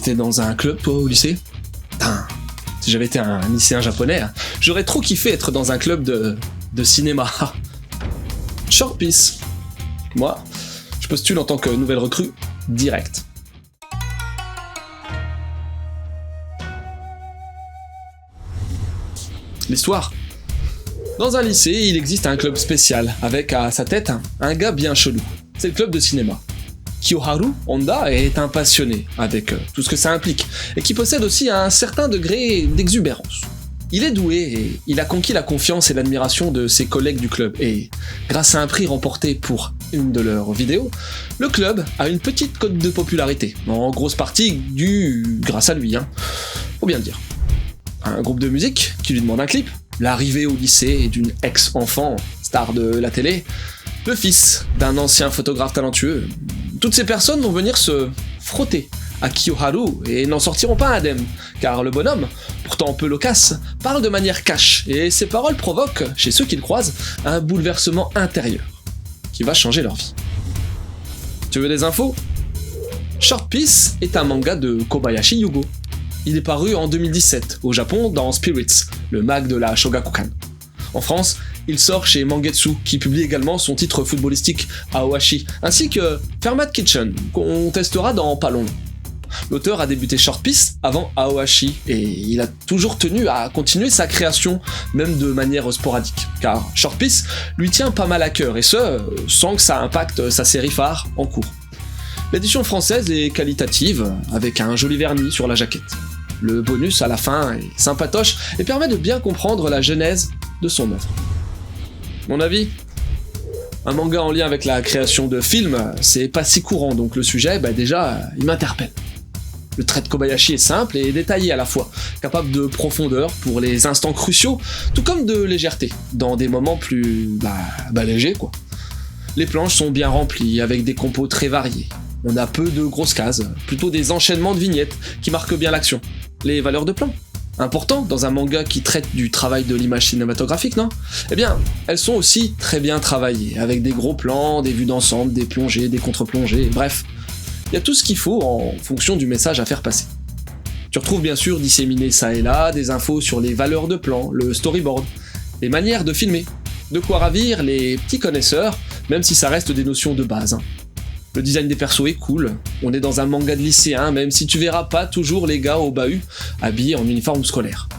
T'étais dans un club, toi, au lycée? Putain, si j'avais été un lycéen japonais, j'aurais trop kiffé être dans un club de cinéma. Short Piece. Moi, je postule en tant que nouvelle recrue, direct. L'histoire. Dans un lycée, il existe un club spécial, avec à sa tête un gars bien chelou. C'est le club de cinéma. Kiyoharu Honda est un passionné, avec tout ce que ça implique, et qui possède aussi un certain degré d'exubérance. Il est doué et il a conquis la confiance et l'admiration de ses collègues du club, et grâce à un prix remporté pour une de leurs vidéos, le club a une petite cote de popularité, en grosse partie grâce à lui, faut bien le dire. Un groupe de musique qui lui demande un clip, l'arrivée au lycée d'une ex-enfant, star de la télé, le fils d'un ancien photographe talentueux. Toutes ces personnes vont venir se frotter à Kiyoharu et n'en sortiront pas indemnes, car le bonhomme, pourtant peu loquace, parle de manière cash, et ses paroles provoquent, chez ceux qui le croisent, un bouleversement intérieur, qui va changer leur vie. Tu veux des infos? Short Piece est un manga de Kobayashi Yugo. Il est paru en 2017, au Japon, dans Spirits, le mag de la Shogakukan. En France, il sort chez Mangetsu, qui publie également son titre footballistique Aohashi, ainsi que Fermat Kitchen, qu'on testera dans pas long. L'auteur a débuté Short Piece avant Aohashi, et il a toujours tenu à continuer sa création, même de manière sporadique, car Short Piece lui tient pas mal à cœur, et ce, sans que ça impacte sa série phare en cours. L'édition française est qualitative, avec un joli vernis sur la jaquette. Le bonus à la fin est sympatoche et permet de bien comprendre la genèse de son œuvre. Mon avis? Un manga en lien avec la création de films, c'est pas si courant, donc le sujet, déjà, il m'interpelle. Le trait de Kobayashi est simple et détaillé à la fois, capable de profondeur pour les instants cruciaux, tout comme de légèreté, dans des moments plus, légers, quoi. Les planches sont bien remplies, avec des compos très variés. On a peu de grosses cases, plutôt des enchaînements de vignettes qui marquent bien l'action. Les valeurs de plan, important dans un manga qui traite du travail de l'image cinématographique, non? Eh bien, elles sont aussi très bien travaillées, avec des gros plans, des vues d'ensemble, des plongées, des contre-plongées, bref. Il y a tout ce qu'il faut en fonction du message à faire passer. Tu retrouves bien sûr disséminé ça et là des infos sur les valeurs de plan, le storyboard, les manières de filmer, de quoi ravir les petits connaisseurs, même si ça reste des notions de base. Le design des persos est cool, on est dans un manga de lycéen, même si tu verras pas toujours les gars au bahut, habillés en uniforme scolaire.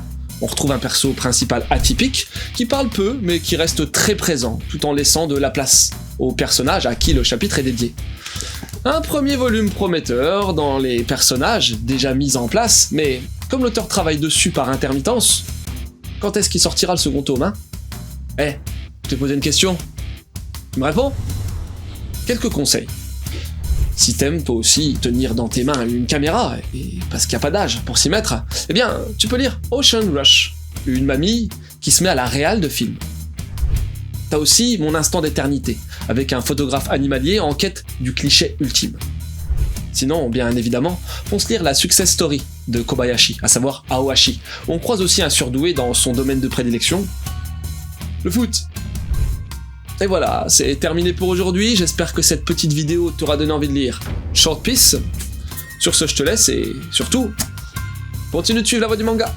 On retrouve un perso principal atypique, qui parle peu, mais qui reste très présent, tout en laissant de la place aux personnages à qui le chapitre est dédié. Un premier volume prometteur dans les personnages déjà mis en place, mais comme l'auteur travaille dessus par intermittence, quand est-ce qu'il sortira le second tome, je t'ai posé une question. Tu me réponds? Quelques conseils. Si t'aimes toi aussi tenir dans tes mains une caméra, et parce qu'il n'y a pas d'âge pour s'y mettre, tu peux lire Ocean Rush, une mamie qui se met à la réal de film. T'as aussi Mon instant d'éternité, avec un photographe animalier en quête du cliché ultime. Sinon, bien évidemment, fonce lire la success story de Kobayashi, à savoir Aohashi, où on croise aussi un surdoué dans son domaine de prédilection, le foot. Et voilà, c'est terminé pour aujourd'hui, j'espère que cette petite vidéo t'aura donné envie de lire Short Piece. Sur ce, je te laisse et surtout, continue de suivre la voie du manga.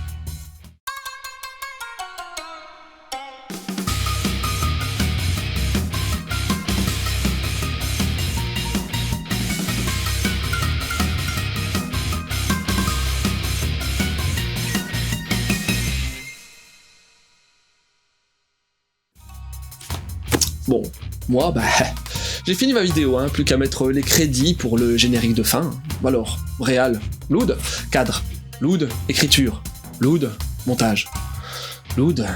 Bon, moi, j'ai fini ma vidéo, plus qu'à mettre les crédits pour le générique de fin. Alors, réal, load, cadre, load, écriture, load, montage, load,